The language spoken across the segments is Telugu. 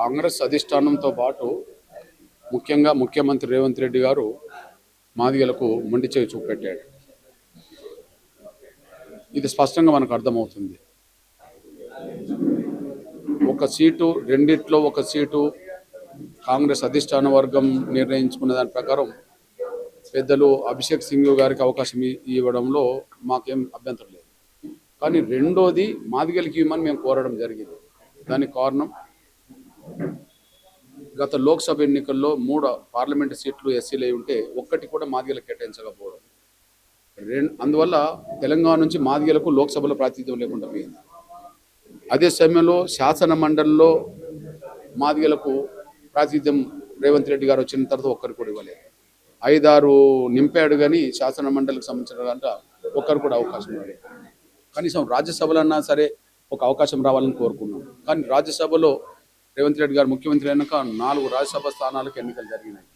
కాంగ్రెస్ అధిష్టానంతో పాటు ముఖ్యంగా ముఖ్యమంత్రి రేవంత్ రెడ్డి గారు మాదిగలకు మొండి చేయి చూపెట్టాడు. ఇది స్పష్టంగా మనకు అర్థమవుతుంది. ఒక సీటు, రెండిట్లో ఒక సీటు కాంగ్రెస్ అధిష్టాన వర్గం నిర్ణయించుకున్న దాని ప్రకారం పెద్దలు అభిషేక్ సింగ్ గారికి అవకాశం ఇవ్వడంలో మాకేం అభ్యంతరం లేదు. కానీ రెండోది మాదిగలకి ఇవ్వమని మేము కోరడం జరిగింది. దానికి కారణం గత లోక్సభ ఎన్నికల్లో 3 పార్లమెంటు సీట్లు ఎస్సీలు అయి ఉంటే ఒక్కటి కూడా మాదిగలకు కేటాయించకపోవడం, అందువల్ల తెలంగాణ నుంచి మాదిగలకు లోక్సభలో ప్రాతినిధ్యం లేకుండా పోయింది. అదే సమయంలో శాసన మండలిలో మాదిగలకు ప్రాతినిధ్యం రేవంత్ రెడ్డి గారు వచ్చిన తర్వాత ఒక్కరు కూడా ఇవ్వలేదు. 5-6 నింపాడు, కానీ శాసన మండలికి సంబంధించిన దాంట్లో ఒక్కరు కూడా అవకాశం ఇవ్వలేదు. కనీసం రాజ్యసభలో అన్నా సరే ఒక అవకాశం రావాలని కోరుకున్నాం. కానీ రాజ్యసభలో రేవంత్ రెడ్డి గారు ముఖ్యమంత్రి అయినాక 4 రాజ్యసభ స్థానాలకు ఎన్నికలు జరిగినాయి.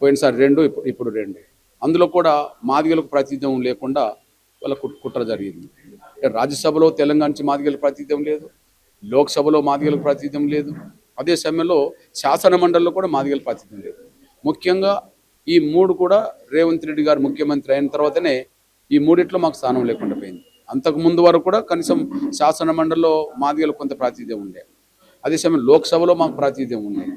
పోయినసారి 2, ఇప్పుడు 2. అందులో కూడా మాదిగలకు ప్రాతినిధ్యం లేకుండా వాళ్ళ కుట్ర జరిగింది. రాజ్యసభలో తెలంగాణ నుంచి మాదిగలకు ప్రాతినిధ్యం లేదు, లోక్సభలో మాదిగలకు ప్రాతినిధ్యం లేదు, అదే సమయంలో శాసన మండలిలో కూడా మాదిగలకు ప్రాతినిధ్యం లేదు. ముఖ్యంగా ఈ 3 కూడా రేవంత్ రెడ్డి గారు ముఖ్యమంత్రి అయిన తర్వాతనే ఈ 3 మాకు స్థానం లేకుండా పోయింది. అంతకు ముందు వరకు కూడా కనీసం శాసన మండలిలో మాదిగలకు కొంత ప్రాతినిధ్యం ఉండే, అదే సమయం లోక్సభలో మాకు ప్రాతినిధ్యం ఉన్నాయి,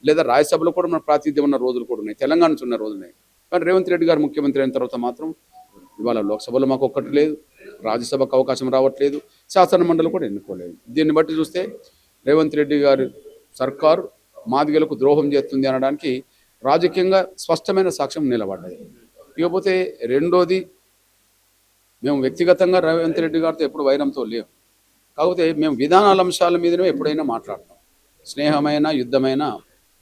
లేదా రాజ్యసభలో కూడా మనకు ప్రాతినిధ్యం ఉన్న రోజులు కూడా ఉన్నాయి, తెలంగాణ నుంచి ఉన్న రోజులు ఉన్నాయి. కానీ రేవంత్ రెడ్డి గారు ముఖ్యమంత్రి అయిన తర్వాత మాత్రం ఇవాళ లోక్సభలో మాకు ఒక్కటి లేదు, రాజ్యసభకు అవకాశం రావట్లేదు, శాసన మండలి కూడా ఎన్నుకోలేదు. దీన్ని బట్టి చూస్తే రేవంత్ రెడ్డి గారి సర్కారు మాదిగలకు ద్రోహం చేస్తుంది అనడానికి రాజకీయంగా స్పష్టమైన సాక్ష్యం నిలబడ్డది. ఇకపోతే రెండోది, మేము వ్యక్తిగతంగా రేవంత్ రెడ్డి గారితో ఎప్పుడు వైరంతో లేవు. కాకపోతే మేము విధానాల అంశాల మీదనే ఎప్పుడైనా మాట్లాడతాం. స్నేహమైన యుద్ధమైన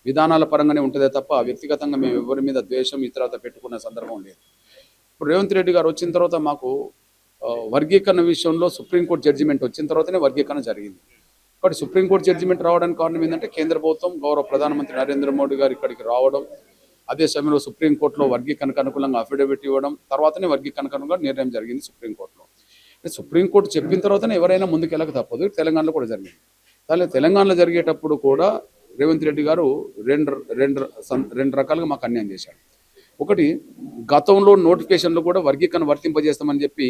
విధానాల పరంగానే ఉంటుందే తప్ప వ్యక్తిగతంగా మేము ఎవరి మీద ద్వేషం ఇతరత పెట్టుకున్న సందర్భం లేదు. ఇప్పుడు రేవంత్ రెడ్డి గారు వచ్చిన తర్వాత మాకు వర్గీకరణ విషయంలో సుప్రీంకోర్టు జడ్జిమెంట్ వచ్చిన తర్వాతనే వర్గీకరణ జరిగింది. కాబట్టి సుప్రీంకోర్టు జడ్జిమెంట్ రావడానికి కారణం ఏంటంటే కేంద్ర ప్రభుత్వం గౌరవ ప్రధానమంత్రి నరేంద్ర మోడీ గారు ఇక్కడికి రావడం, అదే సమయంలో సుప్రీంకోర్టులో వర్గీకరణకు అనుకూలంగా అఫిడవిట్ ఇవ్వడం, తర్వాతనే వర్గీకరణకు అనుకూలంగా నిర్ణయం జరిగింది సుప్రీంకోర్టులో. సుప్రీంకోర్టు చెప్పిన తర్వాతనే ఎవరైనా ముందుకు వెళ్ళక తప్పదు. తెలంగాణలో కూడా జరిగింది. తెలంగాణలో జరిగేటప్పుడు కూడా రేవంత్ రెడ్డి గారు రెండు రకాలుగా మాకు అన్యాయం చేశాడు. ఒకటి, గతంలో నోటిఫికేషన్లో కూడా వర్గీకరణ వర్తింపజేస్తామని చెప్పి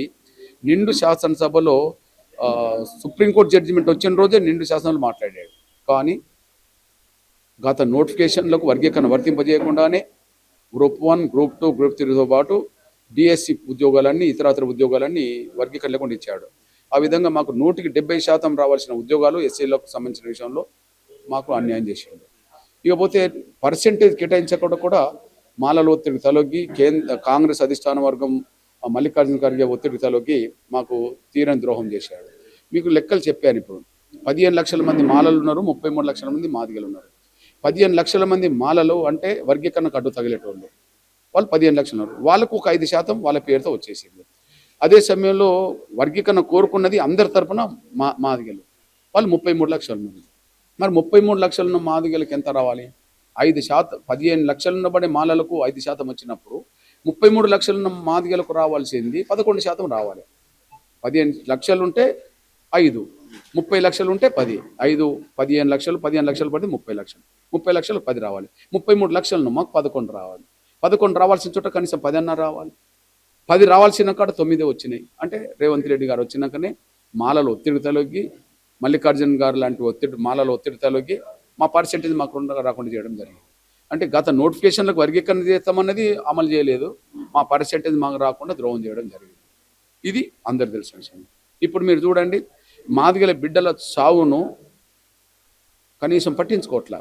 నిండు శాసనసభలో సుప్రీంకోర్టు జడ్జిమెంట్ వచ్చిన రోజే నిండు శాసనాలు మాట్లాడాడు. కానీ గత నోటిఫికేషన్లకు వర్గీకరణ వర్తింపజేయకుండానే గ్రూప్ 1, గ్రూప్ 2, గ్రూప్ 3తో పాటు డిఎస్సి ఉద్యోగాలన్నీ ఇతరత్ర ఉద్యోగాలన్నీ వర్గీకరణ లేకుండా ఇచ్చాడు. ఆ విధంగా మాకు 100% రావాల్సిన ఉద్యోగాలు ఎస్సీలకు సంబంధించిన విషయంలో మాకు అన్యాయం చేసిండు. ఇకపోతే పర్సెంటేజ్ కేటాయించకుండా కూడా మాలల ఒత్తిడికి తలొగ్గి కాంగ్రెస్ అధిష్టాన వర్గం మల్లికార్జున ఖర్గే ఒత్తిడికి తలొగ్గి మాకు తీరని ద్రోహం చేశాడు. మీకు లెక్కలు చెప్పాను. ఇప్పుడు 15 లక్షల మంది మాలలు ఉన్నారు, 33 లక్షల మంది మాదిగలు ఉన్నారు. 15 లక్షల మంది మాలలు అంటే వర్గీకరణకు అడ్డు తగిలేటోళ్ళు, వాళ్ళు 15 లక్షలు ఉన్నారు. వాళ్ళకు ఒక 5% వాళ్ళ పేరుతో వచ్చేసింది. అదే సమయంలో వర్గీకరణ కోరుకున్నది అందరి తరపున మాదిగలు, వాళ్ళు 33 లక్షలు ఉన్నారు. మరి 33 లక్షలు ఉన్న మాదిగలకు ఎంత రావాలి? 5%. 15 లక్షలు ఉన్నబడే మాలలకు 5% వచ్చినప్పుడు 33 లక్షలున్న మాదిగలకు రావాల్సింది 11% రావాలి. 15 లక్షలు ఉంటే 5, 30 లక్షలు ఉంటే 10, 5, 15 లక్షలు, 15 లక్షలు పడితే 30 లక్షలు, 30 లక్షలు 10 రావాలి. 33 లక్షలను మాకు 11 రావాలి. 11 రావాల్సిన చోట కనీసం 10 అన్నా రావాలి. 10 రావాల్సిన కాడ 9 వచ్చినాయి. అంటే రేవంత్ రెడ్డి గారు వచ్చినాకనే మాలలో ఒత్తిడి తలొగ్గి, మల్లికార్జున గారు లాంటి మాలలో ఒత్తిడి తలొగ్గి మా పర్సెంటేజ్ మాకు రాకుండా చేయడం జరిగింది. అంటే గత నోటిఫికేషన్లకు వర్గీకరణ చేస్తామన్నది అమలు చేయలేదు, మా పర్సెంటేజ్ మాకు రాకుండా ద్రోహం చేయడం జరిగింది. ఇది అందరు తెలిసిన విషయం. ఇప్పుడు మీరు చూడండి, మాదిగల బిడ్డల సావును కనీసం పట్టించుకోవట్లా.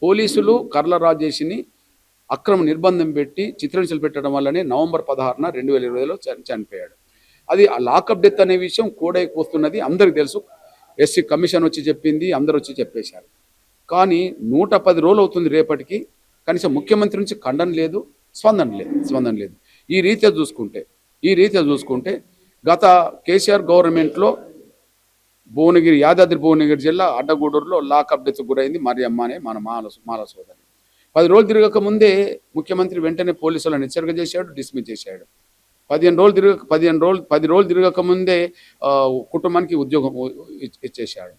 పోలీసులు కర్ల రాజేష్ని అక్రమ నిర్బంధం పెట్టి చిత్రహింసలు పెట్టడం వల్లనే నవంబర్ 16న 2020లో చనిపోయాడు. అది ఆ లాకప్ డెత్ అనే విషయం కూడా వస్తున్నది, అందరికి తెలుసు. ఎస్సీ కమిషన్ వచ్చి చెప్పింది, అందరు వచ్చి చెప్పేశారు. కానీ 110 రోజులు అవుతుంది రేపటికి, కనీసం ముఖ్యమంత్రి నుంచి ఖండన లేదు, స్పందన లేదు. ఈ రీతిగా చూసుకుంటే గత కేసీఆర్ గవర్నమెంట్లో యాదాద్రి భువనగిరి జిల్లా అడ్డగూడూరులో లాకప్ డెత్ గురైంది మరియమ్మ అనే మన మాల సోదరి. 10 రోజులు తిరగక ముందే ముఖ్యమంత్రి వెంటనే పోలీసులను హెచ్చరిక చేశాడు, డిస్మిస్ చేశాడు. 10 రోజులు తిరగక ముందే కుటుంబానికి ఉద్యోగం ఇచ్చేశాడు.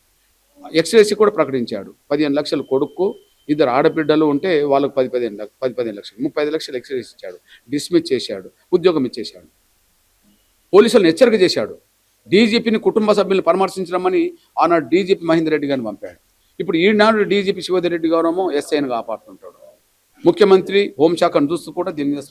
ఎక్స్రేసి కూడా ప్రకటించాడు. 15 లక్షలు కొడుకు, 2 ఆడబిడ్డలు ఉంటే వాళ్ళకు 15 లక్షలు, 35 లక్షలు ఎక్స్రేసి ఇచ్చాడు. డిస్మిస్ చేశాడు, ఉద్యోగం ఇచ్చేశాడు. పోలీసులను హెచ్చరిక చేశాడు. డీజీపీని కుటుంబ సభ్యులను పరామర్శించడమని ఆనాడు డీజీపీ మహేందర్ రెడ్డి గారిని పంపాడు. ఇప్పుడు ఈనాడు డీజీపీ శివధర్ రెడ్డి గారేమో ఎస్ఐని కాపాడుతుంటాడు. ముఖ్యమంత్రి హోంశాఖను చూస్తూ కూడా దీని మీద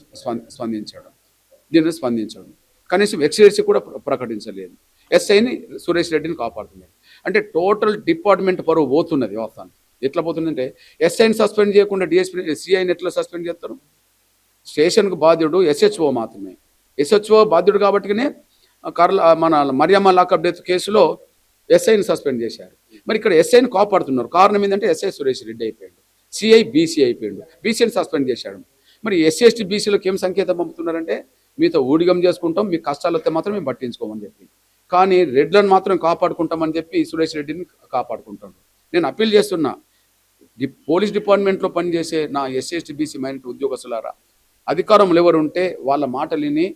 స్పందించాడు. కనీసం ఎక్స్రేసి కూడా ప్రకటించలేదు. ఎస్ఐని సురేష్ రెడ్డిని కాపాడుతున్నాడు. అంటే టోటల్ డిపార్ట్మెంట్ పరువు పోతున్నది వ్యవస్థానికి. ఎట్లా పోతుందంటే ఎస్ఐని సస్పెండ్ చేయకుండా డిఎస్పీ సిఐని ఎట్లా సస్పెండ్ చేస్తారు? స్టేషన్కు బాధ్యుడు ఎస్హెచ్ఓ మాత్రమే. ఎస్హెచ్ఓ బాధ్యుడు కాబట్టినే మన మరియమ్మ లాకప్ డెత్ కేసులో ఎస్ఐని సస్పెండ్ చేశారు. మరి ఇక్కడ ఎస్ఐని కాపాడుతున్నారు. కారణం ఏంటంటే ఎస్ఐ సురేష్ రెడ్డి అయిపోయాడు, సిఐ బీసీ అయిపోయాడు, బీసీని సస్పెండ్ చేశాడు. మరి ఎస్సీ ఎస్టీ బీసీలకు ఏం సంకేతం పంపుతున్నారంటే మీతో ఊడిగం చేసుకుంటాం, మీ కష్టాలు వస్తే మాత్రం మేము పట్టించుకోమని చెప్పి. కానీ రెడ్లను మాత్రం కాపాడుకుంటామని చెప్పి సురేష్ రెడ్డిని కాపాడుకుంటాడు. నేను అప్పీల్ చేస్తున్నా, పోలీస్ డిపార్ట్మెంట్లో పనిచేసే నా ఎస్సీ ఎస్టీ బీసీ మైనారిటీ ఉద్యోగస్తులారా, అధికారంలో ఎవరు ఉంటే వాళ్ళ మాటలిని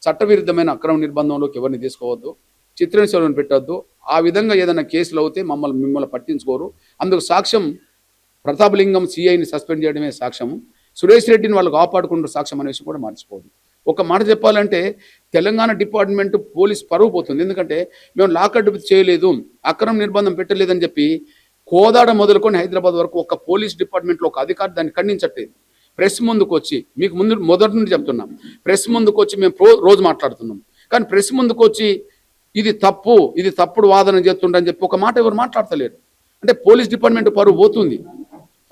చట్టవిరుద్ధమైన అక్రమ నిర్బంధంలోకి ఎవరిని తీసుకోవద్దు, చిత్రహింసలను పెట్టొద్దు. ఆ విధంగా ఏదైనా కేసులు అవుతే మిమ్మల్ని పట్టించుకోరు. అందుకు సాక్ష్యం ప్రతాపలింగం సిఐని సస్పెండ్ చేయడమే సాక్ష్యం. సురేష్ రెడ్డిని వాళ్ళు కాపాడుకుంటూ సాక్ష్యం అనేసి కూడా మర్చిపోదు. ఒక మాట చెప్పాలంటే తెలంగాణ డిపార్ట్మెంట్ పోలీస్ పరువు పోతుంది. ఎందుకంటే మేము లాకప్ చేయలేదు, అక్రమ నిర్బంధం పెట్టలేదని చెప్పి కోదాడ మొదలుకొని హైదరాబాద్ వరకు ఒక పోలీస్ డిపార్ట్మెంట్లో ఒక అధికారి దాన్ని ఖండించట్లేదు. ప్రెస్ ముందుకు వచ్చి, మీకు మొదటి నుండి చెప్తున్నాం, ప్రెస్ ముందుకు వచ్చి మేము రోజు మాట్లాడుతున్నాం. కానీ ప్రెస్ ముందుకు వచ్చి ఇది తప్పుడు వాదన చేస్తుండని చెప్పి ఒక మాట ఎవరు మాట్లాడతలేరు. అంటే పోలీస్ డిపార్ట్మెంట్ పరువు పోతుంది.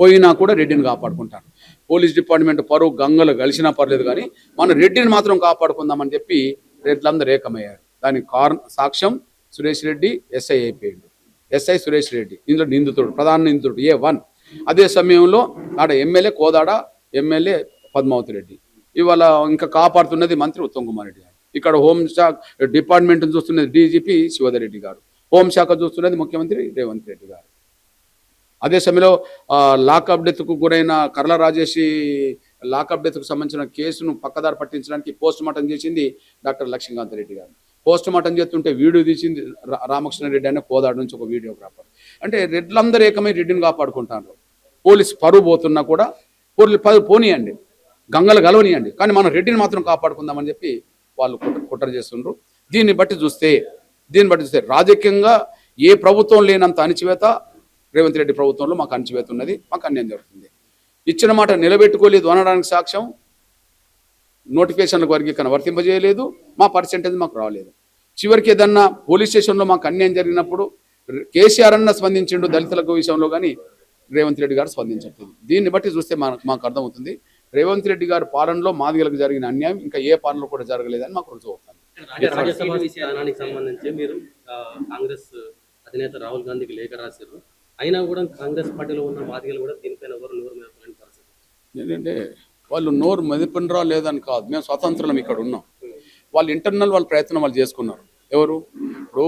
పోయినా కూడా రెడ్డిని కాపాడుకుంటారు. పోలీస్ డిపార్ట్మెంట్ పరువు గంగలు కలిసినా పర్లేదు, కానీ మన రెడ్డిని మాత్రం కాపాడుకుందామని చెప్పి రెడ్లందరూ ఏకమయ్యారు. దానికి సాక్ష్యం సురేష్ రెడ్డి ఎస్ఐ అయిపోయాడు. ఎస్ఐ సురేష్ రెడ్డి ఇందులో నిందితుడు, ప్రధాన నిందితుడు A1. అదే సమయంలో ఆడ ఎమ్మెల్యే కోదాడ, ఎమ్మెల్యే పద్మావతి రెడ్డి. ఇవాళ ఇంకా కాపాడుతున్నది మంత్రి ఉత్తమ్ కుమార్ రెడ్డి గారు. ఇక్కడ హోంశాఖ డిపార్ట్మెంట్ చూస్తున్నది డీజీపీ శివధర్ రెడ్డి గారు. హోంశాఖ చూస్తున్నది ముఖ్యమంత్రి రేవంత్ రెడ్డి గారు. అదే సమయంలో లాకప్ డెత్కు గురైన కర్ల రాజేషి లాకప్ డెత్కు సంబంధించిన కేసును పక్కదారి పట్టించడానికి పోస్ట్ మార్టం చేసింది డాక్టర్ లక్ష్మీకాంత్ రెడ్డి గారు. పోస్ట్ మార్టం చేస్తుంటే వీడియో తీసింది రామకృష్ణారెడ్డి అనే కోదాడు నుంచి ఒక వీడియోగ్రాఫర్. అంటే రెడ్లందరూ ఏకమై రెడ్డిని కాపాడుకుంటారు. పోలీసు పరువు పోతున్నా కూడా పోనీయండి, గంగలు గలవనియండి, కానీ మనం రెడ్డిని మాత్రం కాపాడుకుందామని చెప్పి వాళ్ళు కుట్ర చేస్తుండ్రు. దీన్ని బట్టి చూస్తే రాజకీయంగా ఏ ప్రభుత్వం లేనంత అణిచివేత రేవంత్ రెడ్డి ప్రభుత్వంలో మాకు అణిచివేత ఉన్నది, మాకు అన్యాయం జరుగుతుంది. ఇచ్చిన మాట నిలబెట్టుకోలేదు అనడానికి సాక్ష్యం నోటిఫికేషన్లకు వర్గీకరణ వర్తింపజేయలేదు, మా పర్సెంటేజ్ మాకు రాలేదు. చివరికి ఏదన్నా పోలీస్ స్టేషన్లో మాకు అన్యాయం జరిగినప్పుడు కేసీఆర్ అన్న స్పందించిండు దళితులకు విషయంలో, కానీ రేవంత్ రెడ్డి గారు స్పందించట్లేదు. దీన్ని బట్టి చూస్తే మాకు అర్థమవుతుంది రేవంత్ రెడ్డి గారి పాలనలో మాదిగలకు జరిగిన అన్యాయం ఇంకా ఏ పాలనలో కూడా జరగలేదని మాకు రుజువు అవుతుంది. రాజ్యసభ స్థానానికి సంబంధించి మీరు కాంగ్రెస్ అధినేత రాహుల్ గాంధీకి లేఖ రాశారు. అయినా కూడా కాంగ్రెస్ పార్టీలో ఉన్న మాదిగలు కూడా దీనిపైన ఎవరు నోరు మెదపలేని పరిస్థితి. ఏంటంటే వాళ్ళు నోరు మెదపనరా లేదని కాదు, మేము స్వతంత్రం ఇక్కడ ఉన్నాం. వాళ్ళు ఇంటర్నల్ వాళ్ళ ప్రయత్నం వాళ్ళు చేసుకున్నారు. ఎవరు? ఇప్పుడు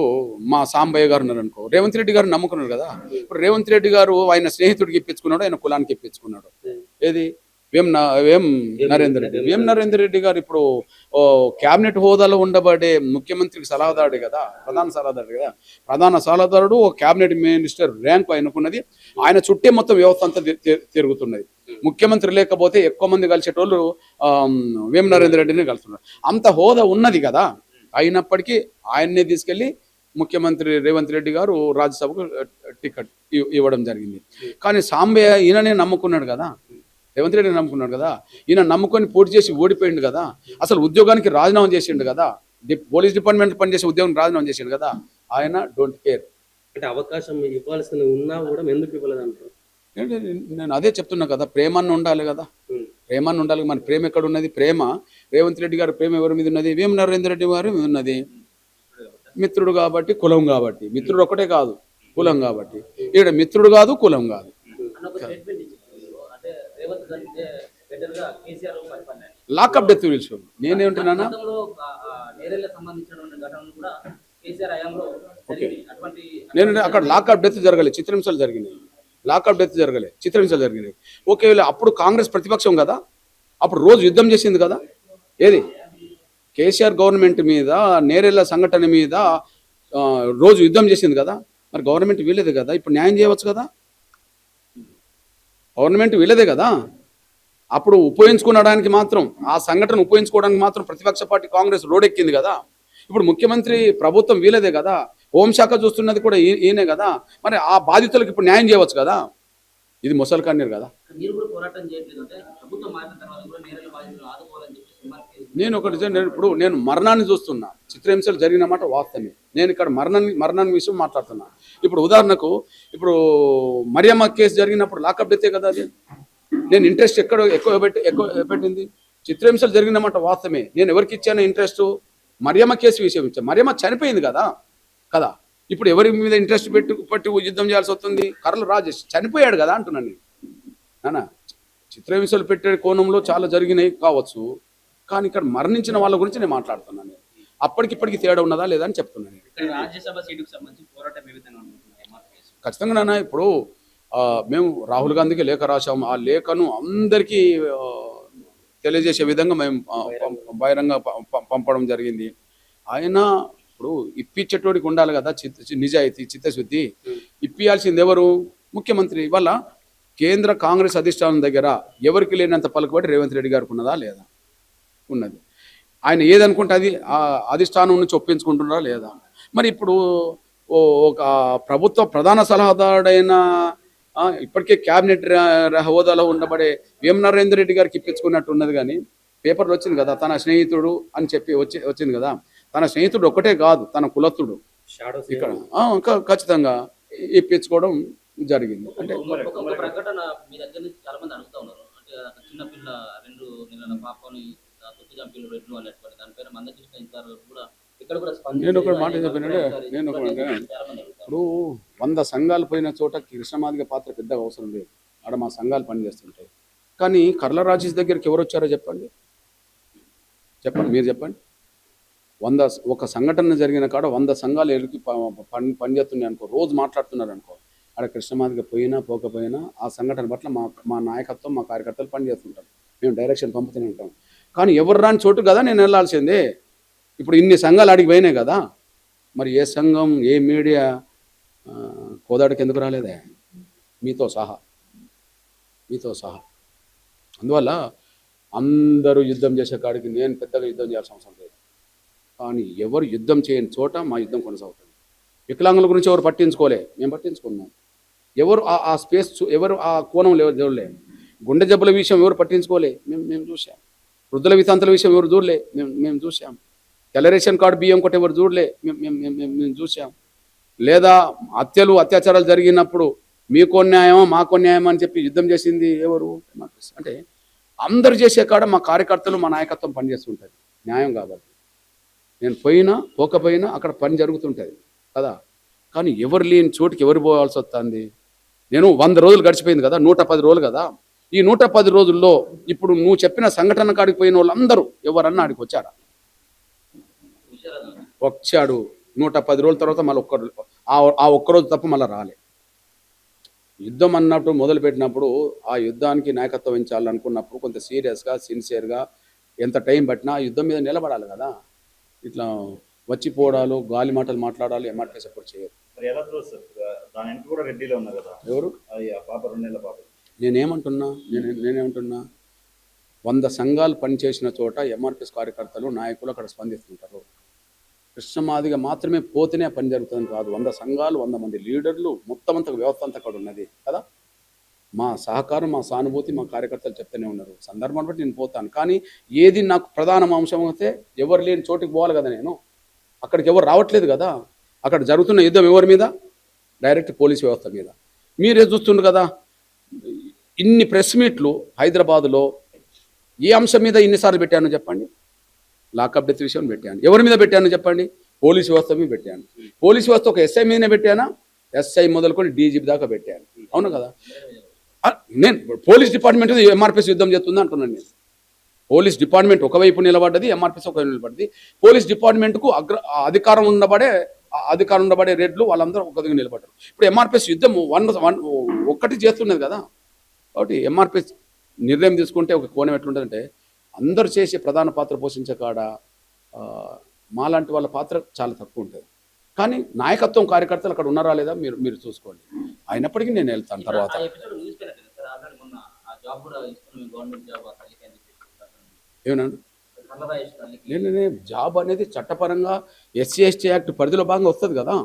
మా సాంబయ్య గారు ఉన్నారు అనుకో, రేవంత్ రెడ్డి గారు నమ్ముకున్నారు కదా. ఇప్పుడు రేవంత్ రెడ్డి గారు ఆయన స్నేహితుడికి ఇప్పించుకున్నాడు, ఆయన కులానికి ఇప్పించుకున్నాడు. ఏది? వేం నరేందర్ రెడ్డి గారు ఇప్పుడు క్యాబినెట్ హోదాలో ఉండబడే ముఖ్యమంత్రికి సలహాదారుడు కదా, ప్రధాన సలహాదారుడు ఒక క్యాబినెట్ మినిస్టర్ ర్యాంకు ఆయనకున్నది. ఆయన చుట్టే మొత్తం వ్యవస్థ అంతా తిరుగుతున్నది. ముఖ్యమంత్రి లేకపోతే ఎక్కువ మంది కలిసేటోళ్ళు వేం నరేందర్ రెడ్డిని కలుస్తున్నారు. అంత హోదా ఉన్నది కదా. అయినప్పటికీ ఆయన్నే తీసుకెళ్లి ముఖ్యమంత్రి రేవంత్ రెడ్డి గారు రాజ్యసభకు టికెట్ ఇవ్వడం జరిగింది. కానీ సాంబయ్య ఈయననే నమ్ముకున్నాడు కదా, రేవంత్ రెడ్డి నమ్ముకున్నాడు కదా. ఈయన నమ్ముకొని పోటీ చేసి ఓడిపోయిండు కదా. అసలు ఉద్యోగానికి రాజీనామా చేసిండు కదా, పోలీస్ డిపార్ట్మెంట్ పనిచేసే ఉద్యోగం రాజీనామా చేసిండు కదా. ఆయన డోంట్ కేర్. అంటే అవకాశం ఇవ్వాల్సిన ఉన్నా కూడా ఎందుకు ఇవ్వలేదు అంటారు? నేను అదే చెప్తున్నా కదా, ప్రేమన్న ఉండాలి కదా, ప్రేమన్న ఉండాలి. మన ప్రేమ ఎక్కడ ఉన్నది? ప్రేమ రేవంత్ రెడ్డి గారి ప్రేమ ఎవరి మీద ఉన్నది? వేం నరేందర్ రెడ్డి గారి మీద ఉన్నది. మిత్రుడు కాబట్టి, కులం కాబట్టి. మిత్రుడు ఒకటే కాదు, కులం కాబట్టి. ఈడ మిత్రుడు కాదు, కులం కాదు. లాకప్ డెత్ విషయం నేనేమంటున్నానా, నేను అక్కడ లాకప్ డెత్ జరగలేదు, చిత్రహింసలు జరిగినాయి. లాకప్ డెత్ జరగలేదు, చిత్రహింసలు జరిగినాయి. ఒకవేళ అప్పుడు కాంగ్రెస్ ప్రతిపక్షం కదా, అప్పుడు రోజు యుద్ధం చేసింది కదా. ఏది? కేసీఆర్ గవర్నమెంట్ మీద, నేరెళ్ల సంఘటన మీద రోజు యుద్ధం చేసింది కదా. మరి గవర్నమెంట్ వీళ్ళదే కదా, ఇప్పుడు న్యాయం చేయవచ్చు కదా, గవర్నమెంట్ వీళ్ళదే కదా. అప్పుడు ఉపయోగించుకోవడానికి మాత్రం ఆ సంఘటన ఉపయోగించుకోవడానికి మాత్రం ప్రతిపక్ష పార్టీ కాంగ్రెస్ రోడెక్కింది కదా. ఇప్పుడు ముఖ్యమంత్రి ప్రభుత్వం వీళ్ళదే కదా, హోంశాఖ చూస్తున్నది కూడా ఈయనే కదా. మరి ఆ బాధితులకు ఇప్పుడు న్యాయం చేయవచ్చు కదా. ఇది ముసలి కన్నీరు కదా. మీరు కూడా పోరాటం చేయట్లేదు అంటే ప్రభుత్వం మారిన తర్వాత కూడా నేరల బాధితులను ఆదుకోవాలని చెప్పేసి నేను ఒకటి ఇప్పుడు నేను మరణాన్ని చూస్తున్నా, చిత్రహింసలు జరిగిన మాట వాస్తవమే. నేను ఇక్కడ మరణాన్ని విషయం మాట్లాడుతున్నా. ఇప్పుడు ఉదాహరణకు ఇప్పుడు మరియమ్మ కేసు జరిగినప్పుడు లాకప్ డెత్తే కదా అది. నేను ఇంట్రెస్ట్ ఎక్కువ పెట్టింది చిత్రహింసలు జరిగిన మాట వాస్తవమే. నేను ఎవరికి ఇచ్చాను ఇంట్రెస్ట్? మరియమ్మ కేసు విషయం ఇచ్చాను. మరియమ్మ చనిపోయింది కదా కదా. ఇప్పుడు ఎవరి మీద ఇంట్రెస్ట్ పట్టి యుద్ధం చేయాల్సి వస్తుంది? కర్ల రాజేష్ చనిపోయాడు కదా అంటున్నాను నేను. నానా చిత్రహింసలు పెట్టే కోణంలో చాలా జరిగినాయి కావచ్చు, కానీ ఇక్కడ మరణించిన వాళ్ళ గురించి నేను మాట్లాడుతున్నాను. నేను అప్పటికిప్పటికి తేడా ఉన్నదా లేదా అని చెప్తున్నాను. రాజ్యసభ సీటుకు సంబంధించి పోరాటం ఏ విధంగా ఉంటుంది? ఖచ్చితంగా నాన్న, ఇప్పుడు మేము రాహుల్ గాంధీకి లేఖ రాశాము. ఆ లేఖను అందరికీ తెలియజేసే విధంగా మేము బహిరంగ పంపడం జరిగింది. ఆయన ఇప్పుడు ఇప్పించేటోడికి ఉండాలి కదా నిజాయితీ, చిత్తశుద్ధి. ఇప్పియాల్సింది ఎవరు? ముఖ్యమంత్రి. వల్ల కేంద్ర కాంగ్రెస్ అధిష్టానం దగ్గర ఎవరికి లేనంత పలుకుబడి రేవంత్ రెడ్డి గారికి ఉన్నదా లేదా? ఉన్నది. ఆయన ఏదనుకుంటే అది అధిష్టానం నుంచి ఒప్పించుకుంటున్నారా లేదా? మరి ఇప్పుడు ఒక ప్రభుత్వ ప్రధాన సలహాదారుడైన ఇప్పటికే క్యాబినెట్ హోదాలో ఉండబడే వేం నరేందర్ రెడ్డి గారికి ఇప్పించుకున్నట్టు ఉన్నది. కానీ పేపర్లో వచ్చింది కదా తన స్నేహితుడు అని చెప్పి వచ్చింది కదా. తన స్నేహితుడు ఒక్కటే కాదు, తన కులస్తుడు ఇక్కడ ఖచ్చితంగా ఇప్పించుకోవడం జరిగింది. అంటే ఒక ప్రకటన మీ దగ్గర నుంచి చాలా మంది అడుగుతా ఉన్నారు. అంటే చిన్నపిల్ల 2 నెలల పాపని తొక్కి చంపిన రెడ్లు అనేటువంటి దానిపైన మందకృష్ణ ఇంటారు కూడా ఇక్కడ కూడా నేను ఒక మాట చెప్పానంటే, నేను ఇప్పుడు 100 సంఘాలు పోయిన చోట కృష్ణమాదిగ పాత్ర పెద్దగా అవసరం లేదు. ఆడ మా సంఘాలు పనిచేస్తుంటాయి. కానీ కర్ల రాజేష్ దగ్గరికి ఎవరు వచ్చారో చెప్పండి, మీరు చెప్పండి. ఒక సంఘటన జరిగిన కాడ 100 సంఘాలు ఎదురుకి పనిచేస్తున్నాయి అనుకో, రోజు మాట్లాడుతున్నారు అనుకో. ఆడ కృష్ణమాదిగ పోయినా పోకపోయినా ఆ సంఘటన పట్ల మా నాయకత్వం, మా కార్యకర్తలు పనిచేస్తుంటారు. మేము డైరెక్షన్ పంపుతూనే ఉంటాం. కానీ ఎవరు రాని చోటు కదా నేను వెళ్ళాల్సిందే. ఇప్పుడు ఇన్ని సంఘాలు అడిగి పోయినాయి కదా. మరి ఏ సంఘం, ఏ మీడియా కోదాడికి ఎందుకు రాలేదే? మీతో సహా. అందువల్ల అందరూ యుద్ధం చేసే కాడికి నేను పెద్దగా యుద్ధం చేయాల్సిన అవసరం లేదు. కానీ ఎవరు యుద్ధం చేయని చోట మా యుద్ధం కొనసాగుతుంది. వికలాంగుల గురించి ఎవరు పట్టించుకోలే, మేము పట్టించుకున్నాం. ఎవరు ఆ స్పేస్ ఎవరు ఆ కోణంలో ఎవరు చూడలే. గుండె జబ్బుల విషయం ఎవరు పట్టించుకోలే, మేము చూసాం. వృద్ధుల వితంతుల విషయం ఎవరు చూడలే, మేము చూసాం. తెల్ల రేషన్ కార్డు బియ్యం కొట్టి ఎవరు చూడలే, మేము చూసాం. లేదా హత్యలు అత్యాచారాలు జరిగినప్పుడు మీకో న్యాయమా మాకో న్యాయమా అని చెప్పి యుద్ధం చేసింది ఎవరు? అంటే అందరు చేసే కాడ మా కార్యకర్తలు, మా నాయకత్వం పనిచేస్తుంటుంది న్యాయం కాబట్టి. నేను పోకపోయినా అక్కడ పని జరుగుతుంటుంది కదా. కానీ ఎవరు లేని చోటుకి ఎవరు పోవాల్సి వస్తుంది? నేను 100 రోజులు గడిచిపోయింది కదా, 110 రోజులు కదా. ఈ 110 రోజుల్లో ఇప్పుడు నువ్వు చెప్పిన సంఘటన కాడికి పోయిన వాళ్ళందరూ ఎవరన్నా ఆడికి వచ్చారా? వచ్చాడు. 110 రోజుల తర్వాత మళ్ళీ ఒక్కరోజు తప్ప మళ్ళీ రాలే. యుద్ధం అన్నట్టు మొదలుపెట్టినప్పుడు ఆ యుద్ధానికి నాయకత్వం వహించాలనుకున్నప్పుడు కొంత సీరియస్గా, సిన్సియర్గా ఎంత టైం పట్టినా ఆ యుద్ధం మీద నిలబడాలి కదా. ఇట్లా వచ్చిపోవడాలు, గాలి మాటలు మాట్లాడాలి ఎంఆర్పీఎస్ ఎప్పుడు చేయరు. ఎవరు? నేనేమంటున్నా 100 సంఘాలు పనిచేసిన చోట ఎంఆర్పీఎస్ కార్యకర్తలు, నాయకులు అక్కడ స్పందిస్తుంటారు. కృష్ణమాదిగ మాత్రమే పోతేనే పని జరుగుతుందని కాదు. 100 సంఘాలు, 100 మంది లీడర్లు, మొత్తం అంత వ్యవస్థ అంతా అక్కడ ఉన్నది కదా. మా సహకారం, మా సానుభూతి మా కార్యకర్తలు చెప్తూనే ఉన్నారు. సందర్భాన్ని బట్టి నేను పోతాను. కానీ ఏది నాకు ప్రధాన అంశం అయితే ఎవరు లేని చోటుకి పోవాలి కదా. నేను అక్కడికి ఎవరు రావట్లేదు కదా. అక్కడ జరుగుతున్న యుద్ధం ఎవరి మీద? డైరెక్ట్ పోలీస్ వ్యవస్థ మీద. మీరే చూస్తుండ్రు కదా, ఇన్ని ప్రెస్ మీట్లు హైదరాబాదులో ఏ అంశం మీద ఇన్నిసార్లు పెట్టాను చెప్పండి? లాకప్ డెత్ విషయం పెట్టాను. ఎవరి మీద పెట్టాను చెప్పండి? పోలీస్ వ్యవస్థ మీద పెట్టాను. పోలీస్ వ్యవస్థ ఒక ఎస్ఐ మీదనే పెట్టానా? ఎస్ఐ మొదలుకొని డీజీపీ దాకా పెట్టాను. అవును కదా. నేను పోలీస్ డిపార్ట్మెంట్ ఎంఆర్పీఎస్ యుద్ధం చేస్తుంది అంటున్నాను. నేను పోలీస్ డిపార్ట్మెంట్ ఒకవైపు నిలబడ్డది, ఎంఆర్పీఎస్ ఒకవైపు నిలబడ్డది. పోలీస్ డిపార్ట్మెంట్కు అధికారం ఉండబడే రెడ్లు వాళ్ళందరూ ఒక దగ్గర నిలబడ్డారు. ఇప్పుడు ఎంఆర్పీఎస్ యుద్ధం ఒక్కటి చేస్తున్నది కదా. కాబట్టి ఎంఆర్పీఎస్ నిర్ణయం తీసుకుంటే ఒక కోణం ఎట్లుంటుందంటే, అందరూ చేసే ప్రధాన పాత్ర పోషించే కాడ మాలాంటి వాళ్ళ పాత్ర చాలా తక్కువ ఉంటుంది. కానీ నాయకత్వం కార్యకర్తలు అక్కడ ఉన్నారా లేదా మీరు మీరు చూసుకోండి. అయినప్పటికీ నేను వెళ్తాను తర్వాత. ఆ ఎపిసోడ్ చూసిపోయారు కదా సార్, ఆల్రెడీ మొన్న ఆ జాబ్ కూడా ఇస్తున్నాం గవర్నమెంట్ జాబ్ ఆ తల్లికి అని చెప్పేసి ఏమన్నా కన్నరాయేష్ తల్లికి. నేను జాబ్ అనేది చట్టపరంగా ఎస్సీ ఎస్టీ యాక్ట్ పరిధిలో భాగంగా వస్తుంది కదా.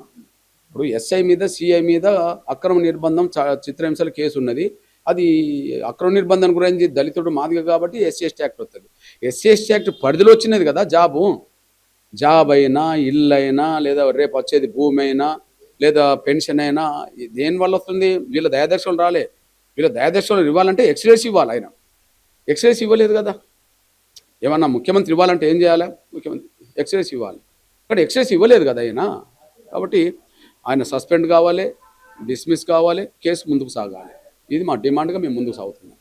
ఇప్పుడు ఎస్ఐ మీద సిఐ మీద అక్రమ నిర్బంధం చిత్రహింసల కేసు ఉన్నది. అది అక్రమ నిర్బంధం గురించి దళితుడు మాదిగ కాబట్టి ఎస్సీ ఎస్టీ యాక్ట్ వస్తుంది. ఎస్సీ ఎస్టీ యాక్ట్ పరిధిలో వచ్చినది కదా జాబ్ అయినా ఇల్లు అయినా లేదా రేపు వచ్చేది భూమి అయినా లేదా పెన్షన్ అయినా దేనివల్ల వస్తుంది? వీళ్ళ దయాదర్శనం రాలే. వీళ్ళ దయాదర్శనం ఇవ్వాలంటే ఎక్స్రేస్ ఇవ్వాలి. ఆయన ఎక్స్రేస్ ఇవ్వలేదు కదా. ఏమన్నా ముఖ్యమంత్రి ఇవ్వాలంటే ఏం చేయాలి? ముఖ్యమంత్రి ఎక్స్రేస్ ఇవ్వాలి. ఇక్కడ ఎక్స్రేస్ ఇవ్వలేదు కదా ఆయన. కాబట్టి ఆయన సస్పెండ్ కావాలి, డిస్మిస్ కావాలి, కేసు ముందుకు సాగాలి. ఇది మా డిమాండ్గా మేము ముందుకు సాగుతున్నాం.